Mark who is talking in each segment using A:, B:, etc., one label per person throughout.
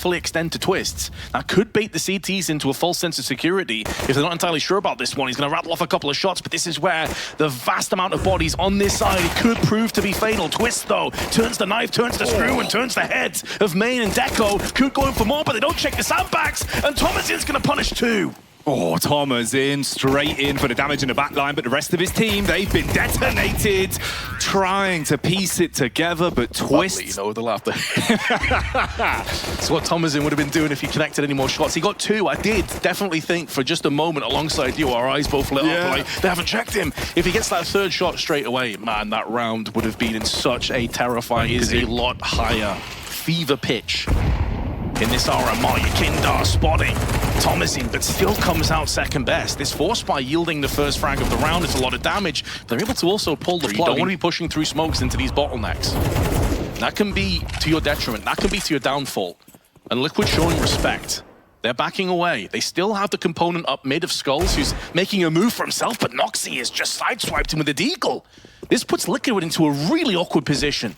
A: fully extend to twistzz. That could bait the CTs into a false sense of security. If they're not entirely sure about this one, he's going to rattle off a couple of shots, but this is where the vast amount of bodies on this side, it could prove to be fatal. twistzz, though, turns the knife, turns the screw, and turns the heads of Main and Deco. Could go in for more, but they don't check the sandbags, and Thomasin's going to punish too.
B: Oh, Thomasin straight in for the damage in the back line, but the rest of his team, they've been detonated, trying to piece it together, but twistzz.
A: You know, the laughter. It's what Thomasin would have been doing if he connected any more shots. He got two. I did definitely think for just a moment alongside you, our eyes both lit up, like, they haven't checked him. If he gets that third shot straight away, man, that round would have been in such a terrifying, is a lot higher fever pitch. In this RMR, Yakindar spotting Thomasin, but still comes out second best. This force by yielding the first frag of the round is a lot of damage. They're able to also pull the plug. You don't want to be pushing through smokes into these bottlenecks. That can be to your detriment. That can be to your downfall. And Liquid showing respect. They're backing away. They still have the component up mid of Skulls, who's making a move for himself, but noxy has just sideswiped him with a deagle. This puts Liquid into a really awkward position.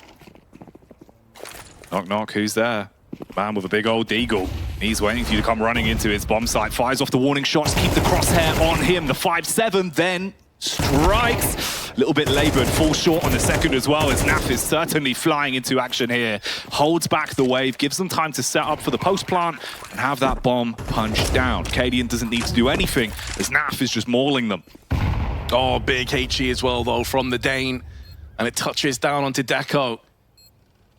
B: Knock, knock, who's there? Man with a big old deagle. He's waiting for you to come running into his bomb site. Fires off the warning shots, keep the crosshair on him. The 5-7 then strikes. A little bit labored, falls short on the second as well, as NaV is certainly flying into action here. Holds back the wave, gives them time to set up for the post plant and have that bomb punched down. Cadian doesn't need to do anything, as NaV is just mauling them.
A: Oh, big HE as well, though, from the Dane. And it touches down onto Deco.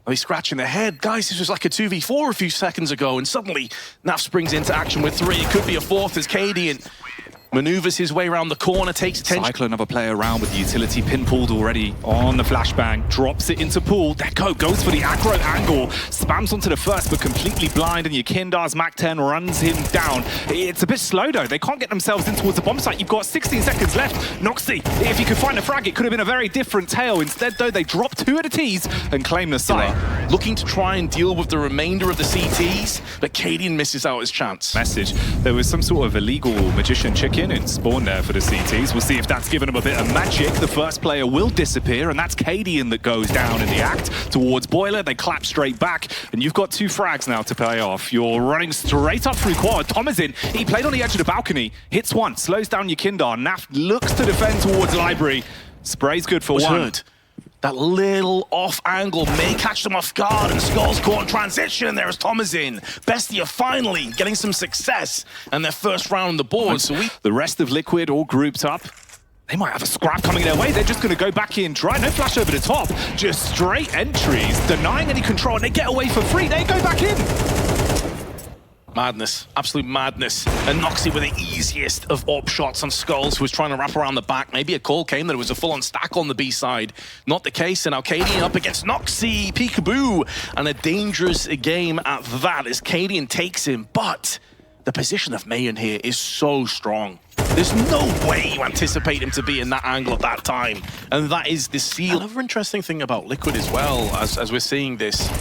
A: Oh, he's scratching the head. Guys, this was like a 2v4 a few seconds ago, and suddenly NaV springs into action with three. It could be a fourth as Cadian maneuvers his way around the corner, takes attention.
B: Cycle another player around with the utility pinpooled already on the flashbang, drops it into pool. Deco goes for the aggro angle, spams onto the first, but completely blind, and Yakindar's Mac 10 runs him down. It's a bit slow though. They can't get themselves in towards the bomb site. You've got 16 seconds left. Noxy, if he could find a frag, it could have been a very different tale. Instead though, they drop two at a T's and claim the site.
A: Looking to try and deal with the remainder of the CTs, but Cadian misses out his chance.
B: Message. There was some sort of illegal magician chicken in spawn there for the CTs. We'll see if that's given them a bit of magic. The first player will disappear, and that's Cadian that goes down in the act towards Boiler. They clap straight back, and you've got two frags now to play off. You're running straight up through quad. Thomasin, he played on the edge of the balcony, hits one, slows down Yakindar. NaV looks to defend towards Library. Spray's good for one.
A: Hurt. That little off angle may catch them off guard, and Skulls caught in transition. There is Thomasin. BESTIA finally getting some success and their first round on the board. So
B: the rest of Liquid all grouped up. They might have a scrap coming their way. They're just going to go back in dry. No flash over the top. Just straight entries, denying any control, and they get away for free. They go back in.
A: Madness, absolute madness. And Noxy with the easiest of AWP shots on Skulls, who was trying to wrap around the back. Maybe a call came that it was a full-on stack on the B side. Not the case, and now Cadian up against Noxy, peekaboo. And a dangerous game at that as Cadian takes him. But the position of Mayon here is so strong. There's no way you anticipate him to be in that angle at that time. And that is the seal. Another interesting thing about Liquid as well, as we're seeing this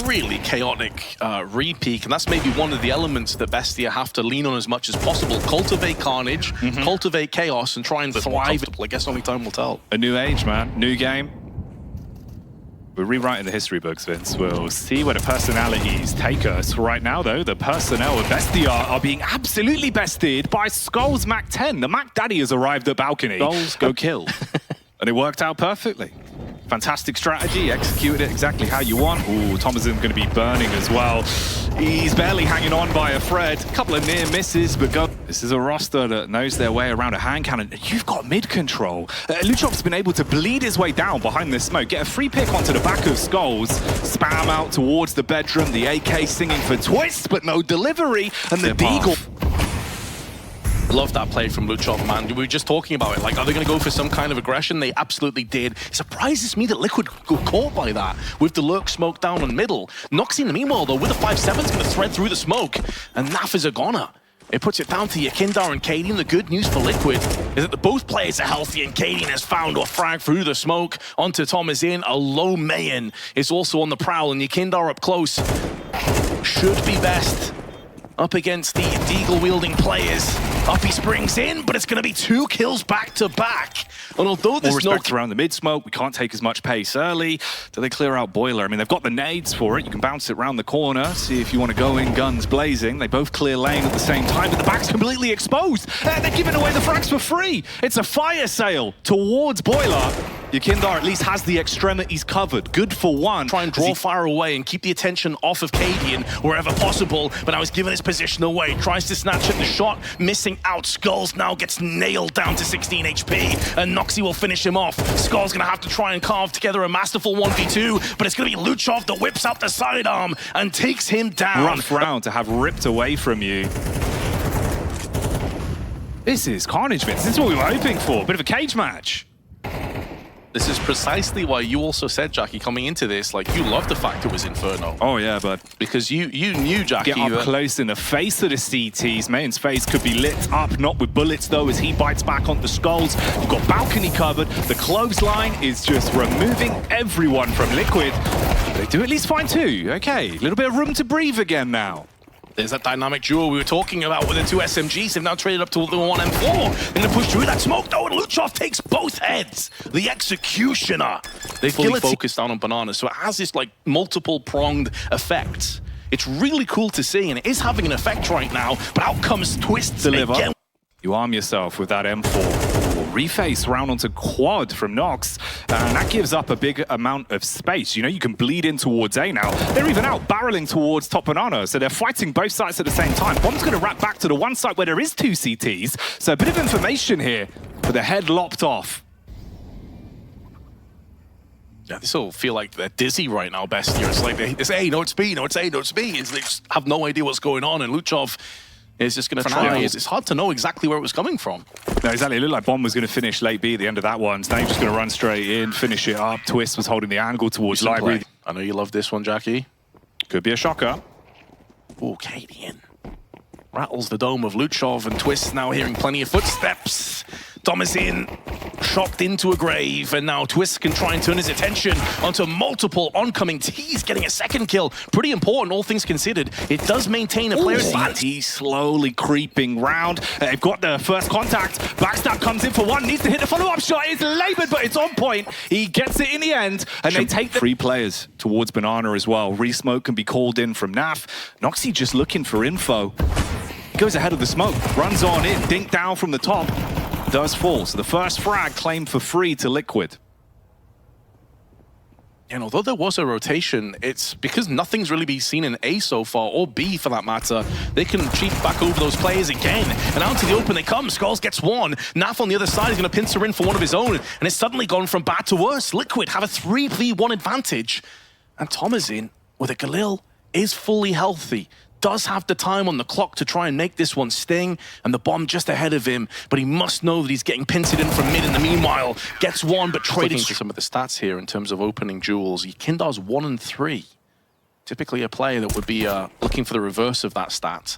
A: really chaotic re-peak, and that's maybe one of the elements that BESTIA have to lean on as much as possible. Cultivate carnage, cultivate chaos, and try and thrive. I guess only time will tell.
B: A new age, man. New game. We're rewriting the history books, Vince. We'll see where the personalities take us. Right now, though, the personnel of BESTIA are being absolutely bested by Skulls Mac 10. The Mac Daddy has arrived at balcony.
A: Skulls go kill.
B: And it worked out perfectly. Fantastic strategy, executed it exactly how you want. Ooh, Thomasin going to be burning as well. He's barely hanging on by a thread. A couple of near misses, but go. This is a roster that knows their way around a hand cannon. You've got mid control. Luchop's been able to bleed his way down behind this smoke, get a free pick onto the back of Skulls, spam out towards the bedroom, the AK singing for twistzz, but no delivery, and the deagle.
A: Love that play from Luchop, man. We were just talking about it. Like, are they going to go for some kind of aggression? They absolutely did. It surprises me that Liquid got caught by that with the lurk smoke down in middle. Noxy in the meanwhile, though, with a 5-7, is going to thread through the smoke, and NaV is a goner. It puts it down to Yakindar and Cadian. The good news for Liquid is that both players are healthy, and Cadian has found a frag through the smoke onto Thomasin. A low Mayan is also on the prowl, and Yakindar up close should be best. up against the deagle-wielding players. Up he springs in, but it's going to be 2 kills back-to-back. And although there's
B: more respect around the mid-smoke, we can't take as much pace early. Do they clear out Boiler? I mean, they've got the nades for it. You can bounce it around the corner, see if you want to go in guns blazing. They both clear lane at the same time, but the back's completely exposed. They're giving away the frags for free. It's a fire sale towards Boiler. Yekindar at least has the extremities covered. Good for one.
A: Try and draw fire away and keep the attention off of Cadian wherever possible, but now he's giving his position away. Tries to snatch at the shot, missing out. Skulls now gets nailed down to 16 HP, and noxy will finish him off. Skull's gonna have to try and carve together a masterful 1v2, but it's gonna be Luchov that whips out the sidearm and takes him down.
B: Rough round to have ripped away from you. This is carnage, Vince. This is what we were hoping for. Bit of a cage match.
A: This is precisely why you also said, Jackie, coming into this, like, you loved the fact it was Inferno.
B: Oh, yeah, but...
A: Because you knew, Jackie,
B: get up close in the face of the CTs. Main's face could be lit up, not with bullets, though, as he bites back on the skulls. You've got balcony covered. The clothesline is just removing everyone from Liquid. They do at least find 2. Okay, a little bit of room to breathe again now.
A: There's that dynamic duo we were talking about with the 2 SMGs. They've now traded up to the 1 M4. They're going to push through that smoke, though, and Luchov takes both heads. The Executioner. They fully focused down on Bananas, so it has this, like, multiple-pronged effect. It's really cool to see, and it is having an effect right now, but out comes twistzz again.
B: You arm yourself with that M4. Reface round onto quad from Nox, and that gives up a big amount of space. You know, you can bleed in towards A now. They're even out barreling towards top banana, so they're fighting both sides at the same time. Bomb's going to wrap back to the one side where there is 2 CTs, so a bit of information here, but the head lopped off.
A: Yeah, this will feel like they're dizzy right now, Bestia. It's like it's A, no, it's B, no, it's A, no, it's B. They just have no idea what's going on, and Luchov is just going to try. It's hard to know exactly where it was coming from.
B: No, exactly. It looked like Bomb was going to finish late B at the end of that one. So now he's just going to run straight in, finish it up. twistzz was holding the angle towards Library.
A: I know you love this one, Jackie.
B: Could be a shocker.
A: Oh, Cadian rattles the dome of Luchov, and twistzz now hearing plenty of footsteps. Thomasin shocked into a grave, and now twistzz can try and turn his attention onto multiple oncoming T's, getting a second kill. Pretty important, all things considered. It does maintain a player's advantage.
B: He's slowly creeping round. They've got the first contact. Backstab comes in for one, needs to hit the follow-up shot. It's labored, but it's on point. He gets it in the end, and they take the 3 players towards Banana as well. Resmoke can be called in from NaV. Noxy just looking for info. Goes ahead of the smoke, runs on in, dink down from the top. Does fall, so the first frag claimed for free to Liquid.
A: And although there was a rotation, it's because nothing's really been seen in A so far, or B for that matter. They can cheat back over those players again, and out to the open they come. Skulls gets one. naf on the other side is going to pincer in for one of his own, and it's suddenly gone from bad to worse. Liquid have a 3v1 advantage, and Thomasin, with a Galil, is fully healthy. Does have the time on the clock to try and make this one sting, and the bomb just ahead of him, but he must know that he's getting pincered in from mid in the meanwhile. Gets one, but trading for some of the stats here in terms of opening duels. Yekindar's 1 and 3. Typically a player that would be looking for the reverse of that stat.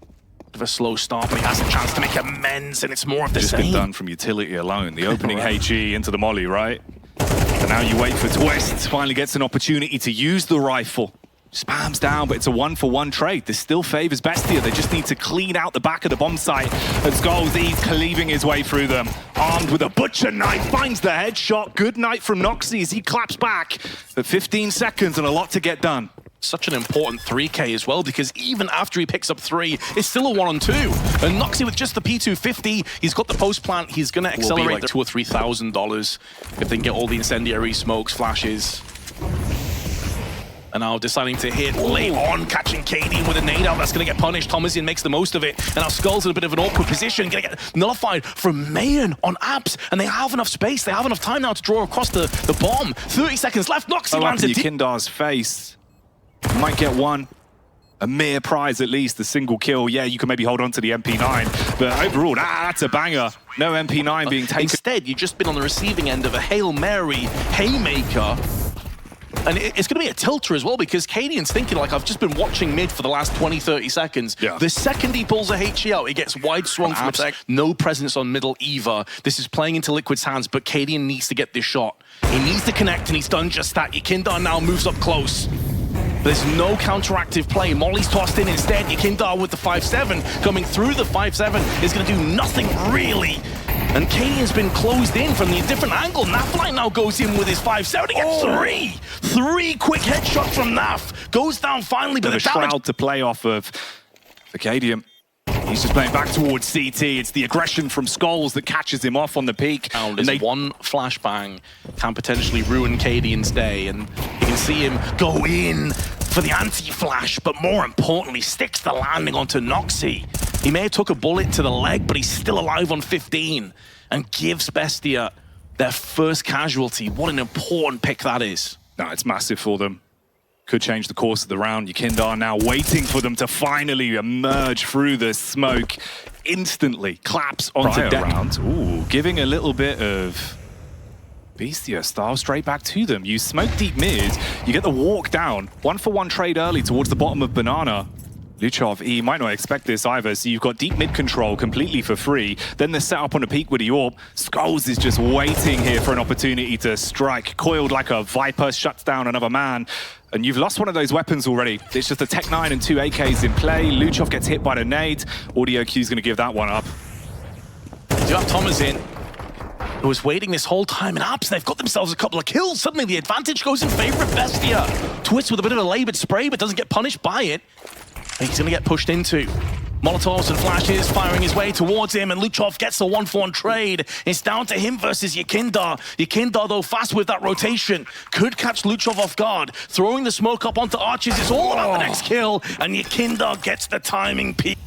A: Bit of a slow start, but he has a chance to make amends, and it's more of the same.
B: Just been done from utility alone. The opening HE into the molly, right? And now you wait for twistzz. Finally gets an opportunity to use the rifle. Spams down, but it's a 1-for-1 trade. This still favors BESTIA. They just need to clean out the back of the bomb site. As Skulls, he's cleaving his way through them. Armed with a butcher knife, finds the headshot. Good night from Noxy as he claps back. But 15 seconds and a lot to get done.
A: Such an important 3K as well, because even after he picks up 3, it's still a 1-on-2. And Noxy with just the P250, he's got the post plant. He's going to accelerate like $2,000 or $3,000 if they can get all the incendiary smokes, flashes. And now deciding to hit late on, catching Cadian with a nade out. That's going to get punished. Thomasin makes the most of it. And now Skull's in a bit of an awkward position. Going to get nullified from Mayan on abs. And they have enough space. They have enough time now to draw across the bomb. 30 seconds left. Noxy lands a
B: Yekindar's face. Might get one. A mere prize at least, a single kill. Yeah, you can maybe hold on to the MP9. But overall, that's a banger. No MP9 being taken.
A: Instead, you've just been on the receiving end of a Hail Mary haymaker. And it's going to be a tilter as well, because Cadian's thinking, like, I've just been watching mid for the last 20-30 seconds. Yeah. The second he pulls a HE out, he gets wide swung from attack. No presence on middle either. This is playing into Liquid's hands, but Cadian needs to get this shot. He needs to connect, and he's done just that. Yekindar now moves up close. There's no counteractive play. Molly's tossed in instead. Yekindar with the 5-7 coming through the 5-7 is going to do nothing really. And Canids been closed in from the different angle. Nafline now goes in with his 5-7. He gets three quick headshots from Naf. Goes down finally, but the
B: shroud to play off of Acadian. He's just playing back towards CT. It's the aggression from Skulls that catches him off on the peak.
A: And one flashbang can potentially ruin Cadian's day, and you can see him go in for the anti-flash, but more importantly, sticks the landing onto Noxy. He may have took a bullet to the leg, but he's still alive on 15, and gives BESTIA their first casualty. What an important pick that is.
B: No, it's massive for them. Could change the course of the round. Yekindar now waiting for them to finally emerge through the smoke. Instantly claps onto deck. Round. Ooh, giving a little bit of BESTIA style straight back to them. You smoke deep mid, you get the walk down. 1-for-1 trade early towards the bottom of Banana. Luchov, he might not expect this either, so you've got deep mid control completely for free. Then the setup on a peak with the AWP. Skulls is just waiting here for an opportunity to strike. Coiled like a Viper, shuts down another man. And you've lost one of those weapons already. It's just a Tech 9 and 2 AKs in play. Luchov gets hit by the nade. Audio Q's going to give that one up.
A: You have Thomas in, who was waiting this whole time, and Abs, they've got themselves a couple of kills. Suddenly the advantage goes in favor of BESTIA. Twistzz with a bit of a labored spray, but doesn't get punished by it. And he's going to get pushed into. Molotovs and flashes firing his way towards him, and Luchov gets the 1-for-1 trade. It's down to him versus Yekindar. Yekindar, though, fast with that rotation. Could catch Luchov off guard. Throwing the smoke up onto Arches. It's all about the next kill, and Yekindar gets the timing peak.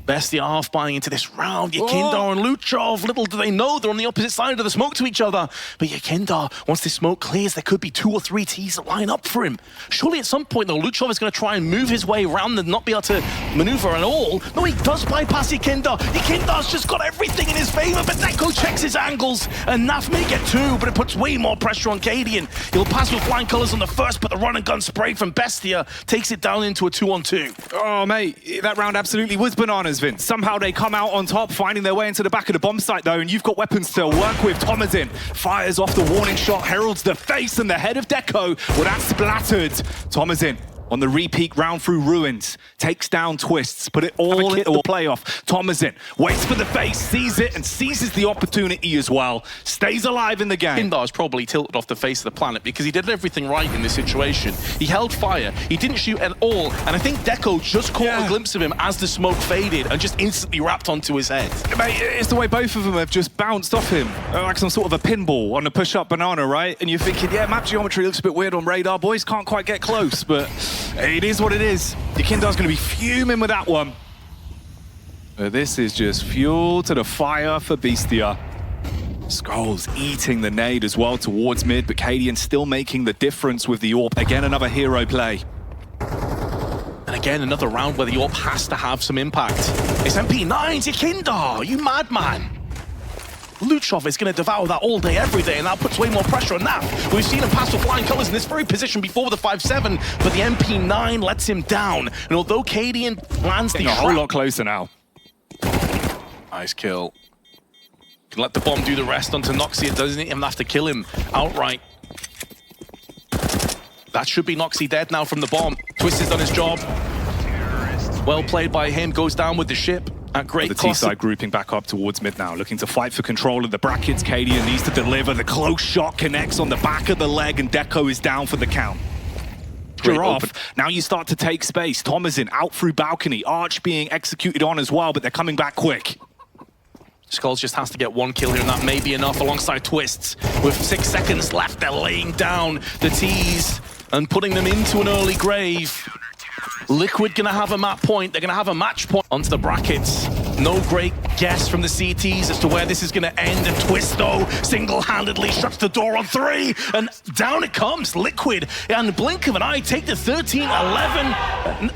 A: BESTIA half buying into this round. Yekindar and Luchov, little do they know, they're on the opposite side of the smoke to each other. But Yekindar, once this smoke clears, there could be 2 or 3 Ts that line up for him. Surely at some point, though, Luchov is going to try and move his way around and not be able to maneuver at all. No, he does bypass Yekindar. Yekindar's just got everything in his favor, but niko checks his angles, and Naf may get 2, but it puts way more pressure on Cadian. He'll pass with flying colors on the first, but the run and gun spray from BESTIA takes it down into a 2-on-2.
B: Oh, mate, that round absolutely was bananas, Vince. Somehow they come out on top, finding their way into the back of the bomb site, though, and you've got weapons to work with. Thomasin fires off the warning shot, heralds the face and the head of Deco. Well, that's splattered. Thomasin on the repeat round through ruins, takes down twistzz, put it all into the playoff. Thomasin waits for the face, sees it, and seizes the opportunity as well. Stays alive in the game.
A: Yekindar's probably tilted off the face of the planet because he did everything right in this situation. He held fire, he didn't shoot at all, and I think Deco just caught a glimpse of him as the smoke faded and just instantly wrapped onto his head.
B: Mate, it's the way both of them have just bounced off him, like some sort of a pinball on a push-up banana, right? And you're thinking, yeah, map geometry looks a bit weird on radar. Boys can't quite get close, but it is what it is. Yekindar's going to be fuming with that one. But this is just fuel to the fire for BESTIA. Skulls eating the nade as well towards mid, but Cadian still making the difference with the AWP. Again, another hero play.
A: And again, another round where the AWP has to have some impact. It's MP9's Yekindar, you madman. Luchov is going to devour that all day, every day, and that puts way more pressure on Naf. We've seen him pass with flying colors in this very position before with the 5-7, but the MP9 lets him down. And although Cadian lands the
B: a whole lot closer now.
A: Nice kill. Can let the bomb do the rest onto Noxy. It doesn't even have to kill him outright. That should be Noxy dead now from the bomb. twistzz has done his job. Well played by him, goes down with the ship. At great
B: the
A: cost.
B: T-side grouping back up towards mid now, looking to fight for control of the brackets. Cadian needs to deliver. The close shot connects on the back of the leg, and Deco is down for the count. You're off. Now you start to take space. Thomasin out through balcony. Arch being executed on as well, but they're coming back quick.
A: Skulls just has to get 1 kill here, and that may be enough alongside twistzz. With 6 seconds left, they're laying down the T's and putting them into an early grave. Liquid gonna have a map point, they're gonna have a match point onto the brackets. No great guess from the CTs as to where this is gonna end, and twistzz though single-handedly shuts the door on 3, and down it comes. Liquid, and the blink of an eye, take the 13-11.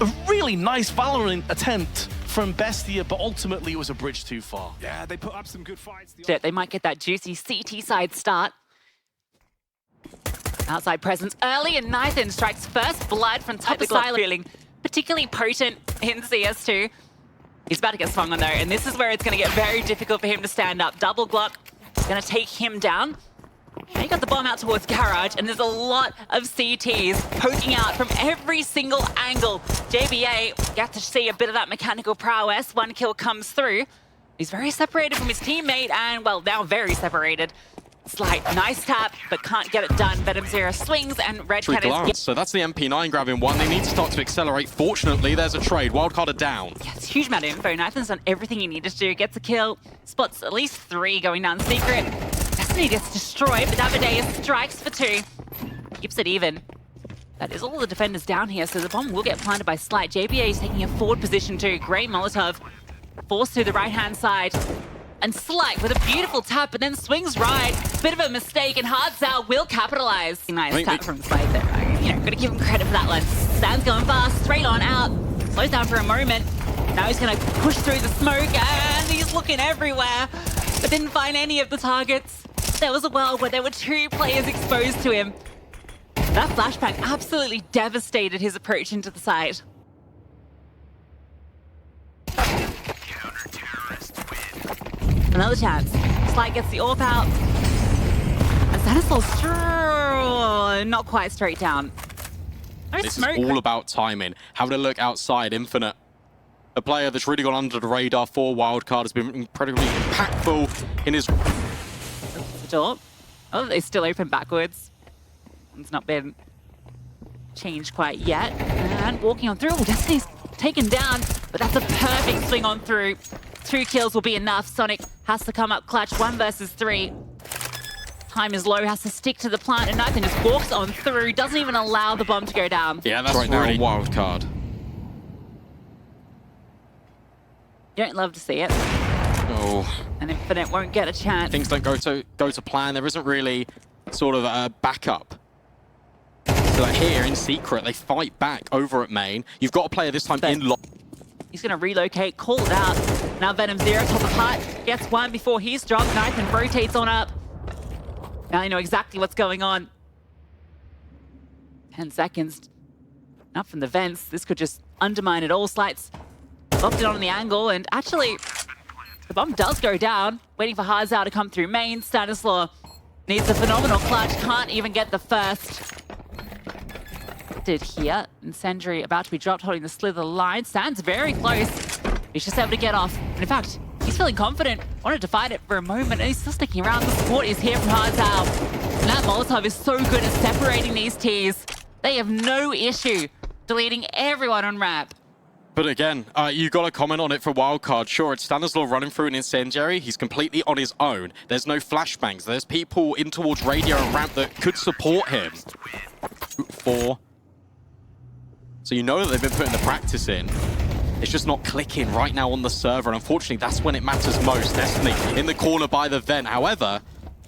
A: A really nice Valorant attempt from BESTIA, but ultimately it was a bridge too far.
B: Yeah, they put up some good fights.
C: They might get that juicy CT side start. Outside presence early, and Nathan strikes first blood from top of Glock, feeling particularly potent in CS2. He's about to get swung on though, and this is where it's going to get very difficult for him to stand up. Double Glock is going to take him down. Now you got the bomb out towards Garage, and there's a lot of CTs poking out from every single angle. JBA gets to see a bit of that mechanical prowess. One kill comes through. He's very separated from his teammate, and, well, now very separated. Slight, nice tap, but can't get it done. Venom0 swings, and Red Canids...
D: So that's the MP9 grabbing one. They need to start to accelerate. Fortunately, there's a trade. Wildcard are down.
C: Yeah, it's a huge amount of info. Nathan's done everything he needed to do. Gets a kill, spots at least 3 going down secret. Destiny gets destroyed, but Amadeus strikes for 2. Keeps it even. That is all the defenders down here, so the bomb will get planted by Slight. JBA is taking a forward position too. Great Molotov. Forced to the right-hand side. And Slight with a beautiful tap, but then swings right. Bit of a mistake, and Hardzao will capitalize. Nice tap from Slight there. You know, gotta give him credit for that one. Stan's going fast, straight on out. Slows down for a moment. Now he's gonna push through the smoke, and he's looking everywhere, but didn't find any of the targets. There was a world where there were 2 players exposed to him. That flashbang absolutely devastated his approach into the site. Another chance. Slight gets the AWP out. And Stanislaus not quite straight down. No
D: This
C: smoke.
D: is all about timing. Having a look outside, Infinite. A player that's really gone under the radar for Wildcard, has been incredibly impactful in his...
C: The door. Oh, they still open backwards. It's not been changed quite yet. And walking on through. Oh, Destiny's taken down, but that's a perfect swing on through. 2 kills will be enough. Sonic has to come up clutch. 1 versus 3. Time is low, has to stick to the plant, and Nathan just walks on through, doesn't even allow the bomb to go down.
D: Yeah, that's right now on Wildcard.
C: You don't love to see it.
D: Oh.
C: And Infinite won't get a chance.
D: Things don't go to plan. There isn't really sort of a backup. So like here in secret, they fight back over at main. You've got a player this time in lock.
C: He's going to relocate, call it out. Now Venom0, top of height, gets one before he's dropped. Nathan rotates on up. Now you know exactly what's going on. 10 seconds. Up from the vents. This could just undermine it all. Slights locked it on the angle, and actually, the bomb does go down. Waiting for Hardzao to come through main. Stanislaus needs a phenomenal clutch. Can't even get the first. Did here. Incendiary about to be dropped, holding the slither line. Stands very close. He's just able to get off. And in fact, he's feeling confident. Wanted to fight it for a moment, and he's still sticking around. The support is here from Hardzao. And that Molotov is so good at separating these Ts. They have no issue deleting everyone on ramp.
D: But again, you got to comment on it for Wildcard. Sure, it's Stanislaus running through an incendiary. He's completely on his own. There's no flashbangs. There's people in towards radio and ramp that could support him. 4. So you know that they've been putting the practice in. It's just not clicking right now on the server, and unfortunately, that's when it matters most. Destiny in the corner by the vent. However,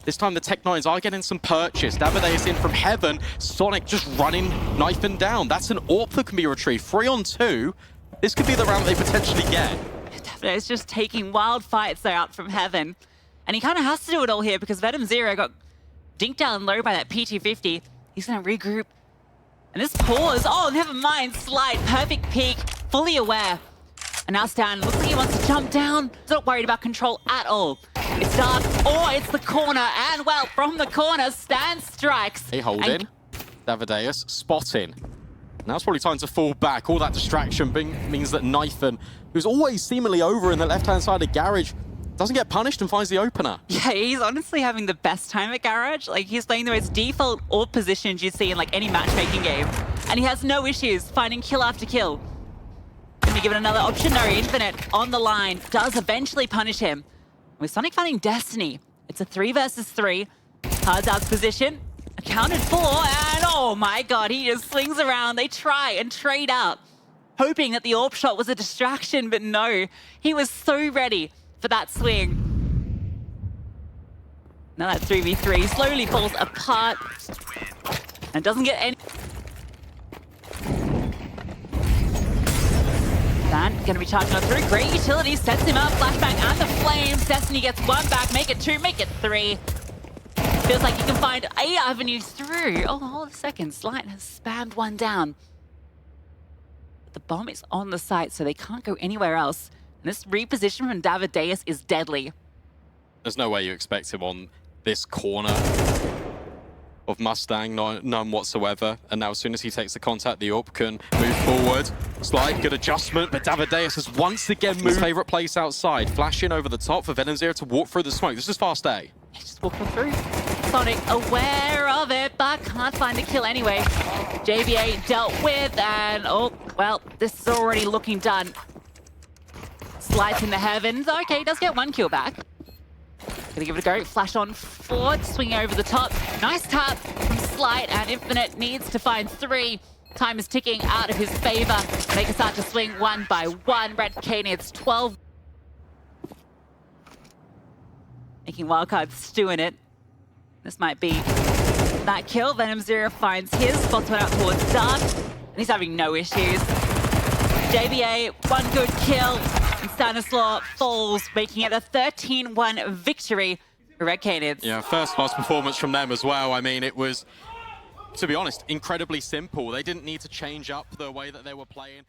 D: this time the Tech9s are getting some purchase. Amadeus in from heaven. Sonic just running, knifing down. That's an AWP that can be retrieved. 3 on 2. This could be the round they potentially get.
C: It's just taking wild fights out from heaven. And he kind of has to do it all here because Venom0 got dinked down low by that PT50. He's going to regroup. And this pause, oh, never mind, Slight, perfect peek, fully aware. And now Stan looks like he wants to jump down. He's not worried about control at all. It's dark, or it's the corner, and well, from the corner, Stan strikes.
D: They hold in. Amadeus spotting. Now it's probably time to fall back. All that distraction means that Nathan, who's always seemingly over in the left-hand side of Garage, doesn't get punished and finds the opener.
C: Yeah, he's honestly having the best time at Garage. Like, he's playing the most default AWP positions you'd see in like any matchmaking game. And he has no issues finding kill after kill. Can be given another option? No, Infinite on the line does eventually punish him. With Sonic finding Destiny, it's a 3 versus 3. Hardzao's position accounted for, and oh my god, he just swings around. They try and trade out, hoping that the AWP shot was a distraction, but no. He was so ready for that swing. Now that 3v3 slowly falls apart and doesn't get any... Dan going to be charging on through. Great utility, sets him up, flashbang and the flames. Destiny gets 1 back, make it 2, make it 3. Feels like you can find a avenue through. Oh, hold a second, Slight has spammed 1 down. But the bomb is on the site, so they can't go anywhere else. And this reposition from Amadeus is deadly.
D: There's no way you expect him on this corner. of Mustang, none whatsoever. And now as soon as he takes the contact, the AWP can move forward. Slight good adjustment, but Davideus has once again moved his favourite place outside. Flash in over the top for Venom0 to walk through the smoke. This is fast A.
C: He's just walking through. Sonic aware of it, but can't find the kill anyway. JBA dealt with, and oh, well, this is already looking done. Slides in the heavens. Okay, does get one kill back. Gonna give it a go. Flash on forward, swinging over the top. Nice tap from Slight, and Infinite needs to find 3. Time is ticking out of his favor. They can start to swing one by one. Red Canids 12. Making Wildcard stew in it. This might be that kill. Venom0 finds his. Spots went out towards Dark, and he's having no issues. JBA, one good kill. And Stanislaw falls, making it a 13-1 victory for Red Canids.
D: Yeah, first class performance from them as well. I mean, it was, to be honest, incredibly simple. They didn't need to change up the way that they were playing.